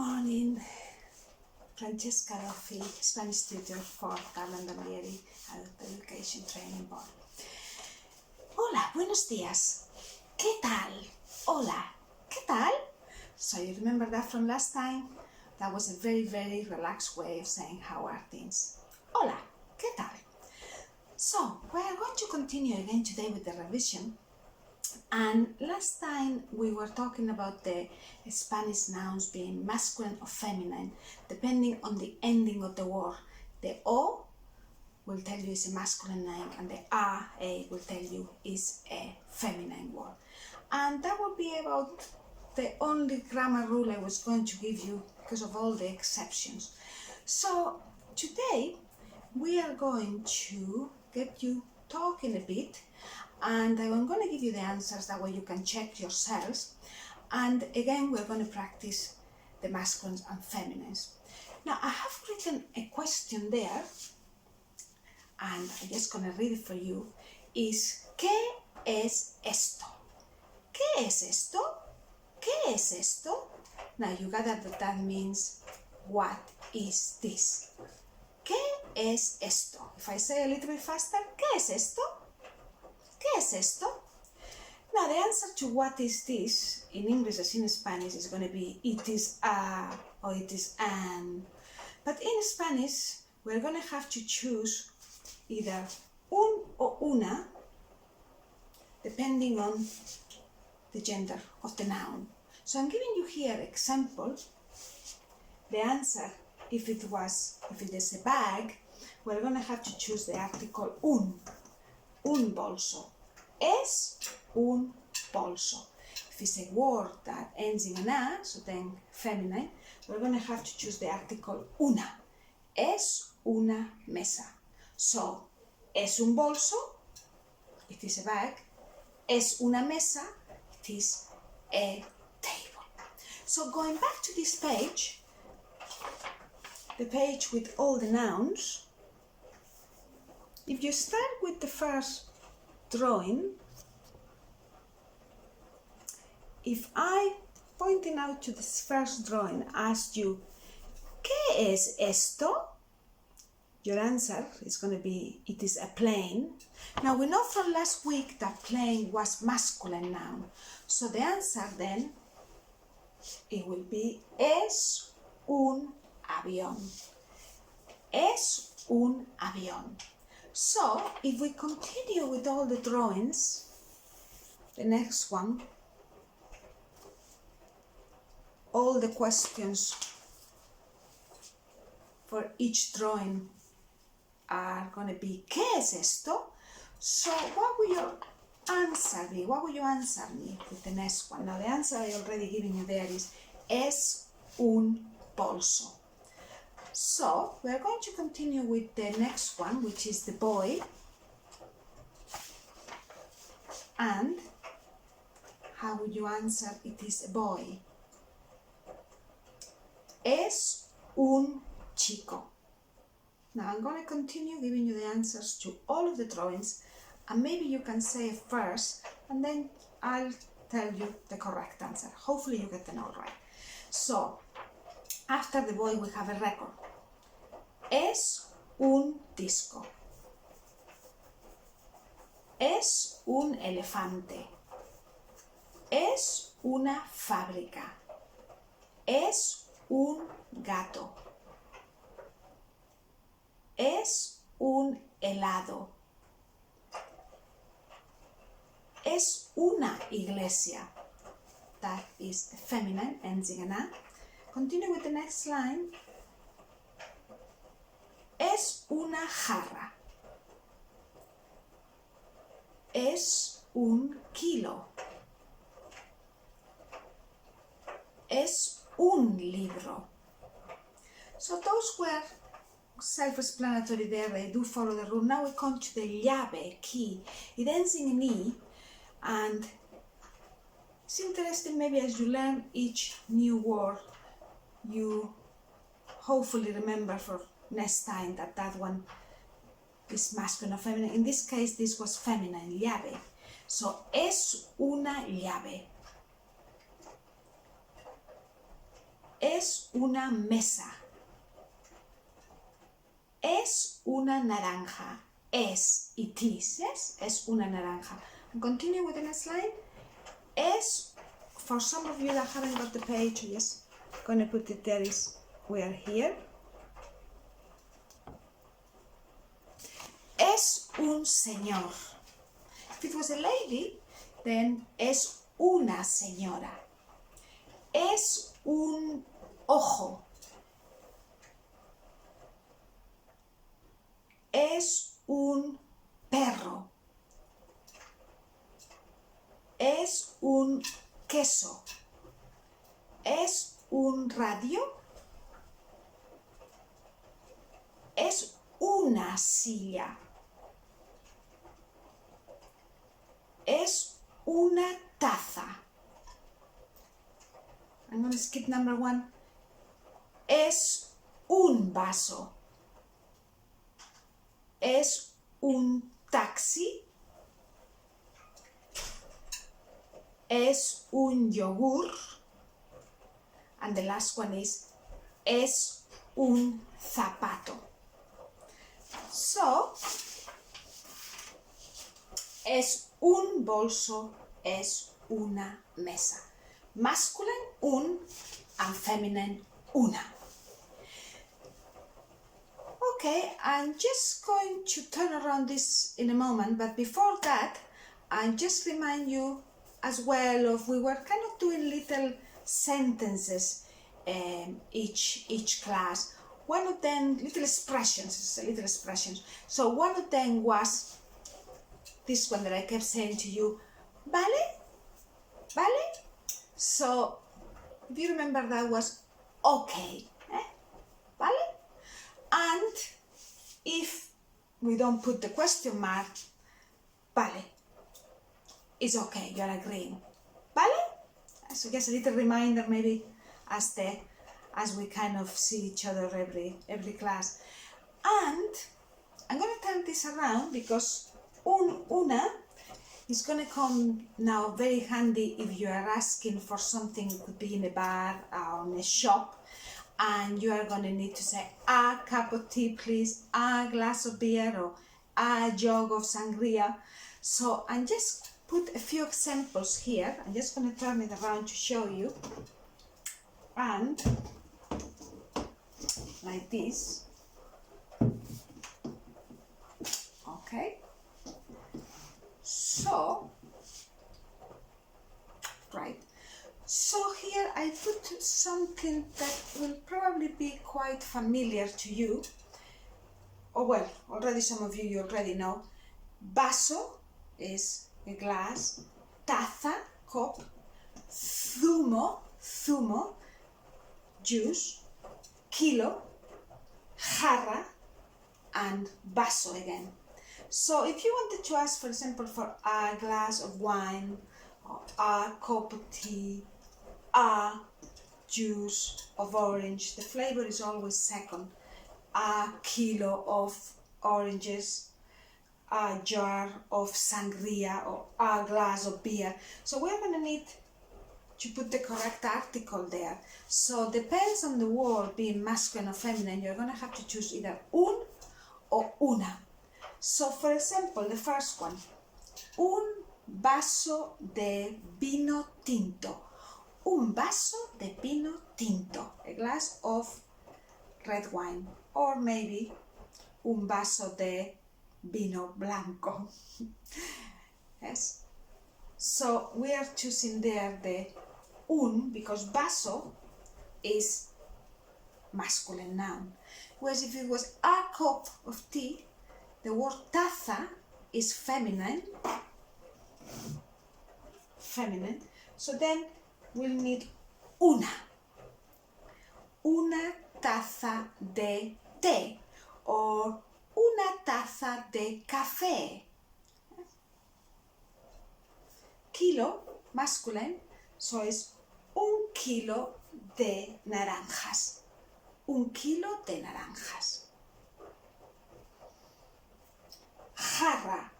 morning, Francesca Duffy, Spanish tutor for Calendario Adult Education Training Board. Hola, buenos días. ¿Qué tal? Hola, ¿qué tal? So you remember that from last time? That was a very, very relaxed way of saying how are things. Hola, ¿qué tal? So we are going to continue again today with the revision. And last time we were talking about the Spanish nouns being masculine or feminine, depending on the ending of the word. The O will tell you it's a masculine name, and the A will tell you is a feminine word. And that will be about the only grammar rule I was going to give you because of all the exceptions. So today we are going to get you talking a bit, and I'm going to give you the answers, that way you can check yourselves. And again, we're going to practice the masculines and feminines. Now, I have written a question there, and I'm just going to read it for you. Is, ¿qué es esto? ¿Qué es esto? ¿Qué es esto? Now, you gather that means, what is this? ¿Qué es esto? If I say a little bit faster, ¿qué es esto? ¿Qué es esto? Now, the answer to what is this, in English as in Spanish, is going to be it is a or it is an. But in Spanish, we're going to have to choose either un or una, depending on the gender of the noun. So I'm giving you here example. The answer, if it is a bag, we're going to have to choose the article un bolso. Es un bolso. If it's a word that ends in an a, so then feminine, we're going to have to choose the article una. Es una mesa. So, es un bolso, it is a bag. Es una mesa, it is a table. So going back to this page, the page with all the nouns, if you start with the first drawing, if I, pointing out to this first drawing, asked you, ¿qué es esto? Your answer is going to be, it is a plane. Now we know from last week that plane was masculine noun. So the answer then, it will be, es un avión. Es un avión. So, if we continue with all the drawings, the next one, all the questions for each drawing are going to be, ¿qué es esto? So, what will your answer be? What will you answer me with the next one? Now, the answer I already given you there is, es un bolso. So, we're going to continue with the next one, which is the boy. And how would you answer, it is a boy? Es un chico. Now, I'm going to continue giving you the answers to all of the drawings, and maybe you can say it first, and then I'll tell you the correct answer. Hopefully you get them all right. So, after the boy, we have a record. Es un disco. Es un elefante. Es una fábrica. Es un gato. Es un helado. Es una iglesia. That is feminine, ends in an a. Continue with the next line. Es una jarra. Es un kilo. Es un libro. So those were self-explanatory there, they do follow the rule. Now we come to the llave, key. It ends in an E, and it's interesting, maybe as you learn each new word, you hopefully remember for next time that one is masculine or feminine. In this case, this was feminine, llave. So, es una llave. Es una mesa. Es una naranja. Es, it is, yes? Es una naranja. And continue with the next line. Es, for some of you that haven't got the page, yes, gonna put it there, is, we are here. Es un señor. If it was a lady, then es una señora. Es un ojo. Es un perro. Es un queso. Es un radio. Es una silla. Es una taza. I'm going to skip number 1. Es un vaso. Es un taxi. Es un yogur. And the last one is, es un zapato. So, es un bolso, es una mesa. Masculine, un, and feminine, una. Okay, I'm just going to turn around this in a moment, but before that, I just remind you as well of, we were kind of doing little sentences each class. One of them, little expressions. So one of them was this one that I kept saying to you, vale? Vale? So, if you remember, that was okay. Vale? And if we don't put the question mark, vale, it's okay, you're agreeing. Vale? So just a little reminder maybe as we kind of see each other every class. And I'm going to turn this around because una is going to come now very handy if you are asking for something. It could be in a bar or in a shop, and you are going to need to say a cup of tea please, a glass of beer, or a jug of sangria. So I'm just put a few examples here. I'm just going to turn it around to show you. And like this. Okay. So, right. So here I put something that will probably be quite familiar to you. Oh well, already some of you already know. Vaso is a glass, taza, cup, zumo, juice, kilo, jarra, and vaso again. So if you wanted to ask, for example, for a glass of wine, or a cup of tea, a juice of orange, the flavor is always second. A kilo of oranges, a jar of sangria, or a glass of beer. So we're going to need to put the correct article there. So depends on the word being masculine or feminine, you're going to have to choose either un or una. So for example, the first one, un vaso de vino tinto. Un vaso de vino tinto, a glass of red wine, or maybe un vaso de vino blanco. Yes. So we are choosing there the un because vaso is masculine noun. Whereas if it was a cup of tea, the word taza is feminine. So then we'll need una. Una taza de té or una taza de café. Kilo, masculine, so es un kilo de naranjas. Un kilo de naranjas. Jarra,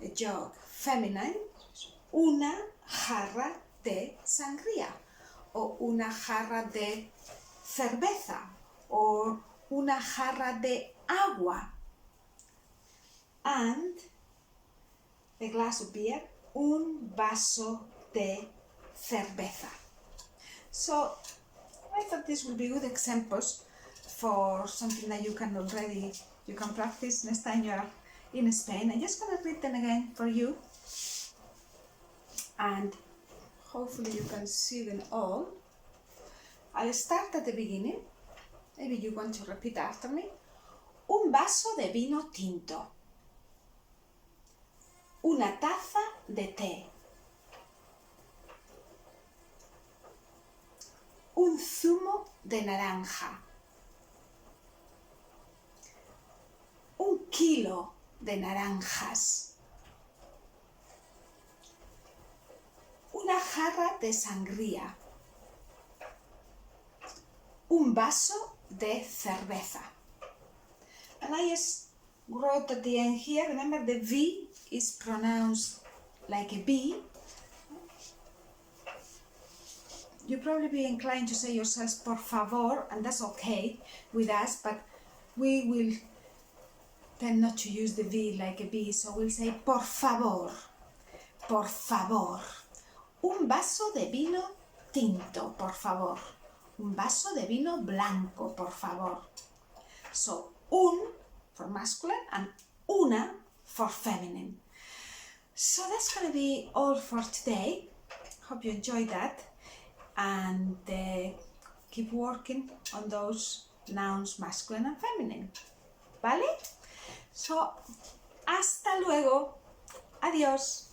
a jug, feminine, una jarra de sangría. o una jarra de cerveza or una jarra de agua. And a glass of beer, un vaso de cerveza. So I thought this would be good examples for something that you can practice next time you are in Spain. I'm just going to read them again for you, and hopefully you can see them all. I'll start at the beginning. Maybe you want to repeat after me. Un vaso de vino tinto. Una taza de té. Un zumo de naranja. Un kilo de naranjas. Una jarra de sangría. Un vaso de cerveza. And I just wrote at the end here, remember the V is pronounced like a B. You'll probably be inclined to say yourselves por favor, and that's okay with us, but we will tend not to use the V like a B, so we'll say por favor, por favor. Un vaso de vino tinto, por favor. Un vaso de vino blanco, por favor. So, un for masculine and una for feminine. So that's going to be all for today. Hope you enjoyed that. And keep working on those nouns masculine and feminine. ¿Vale? So, hasta luego. Adiós.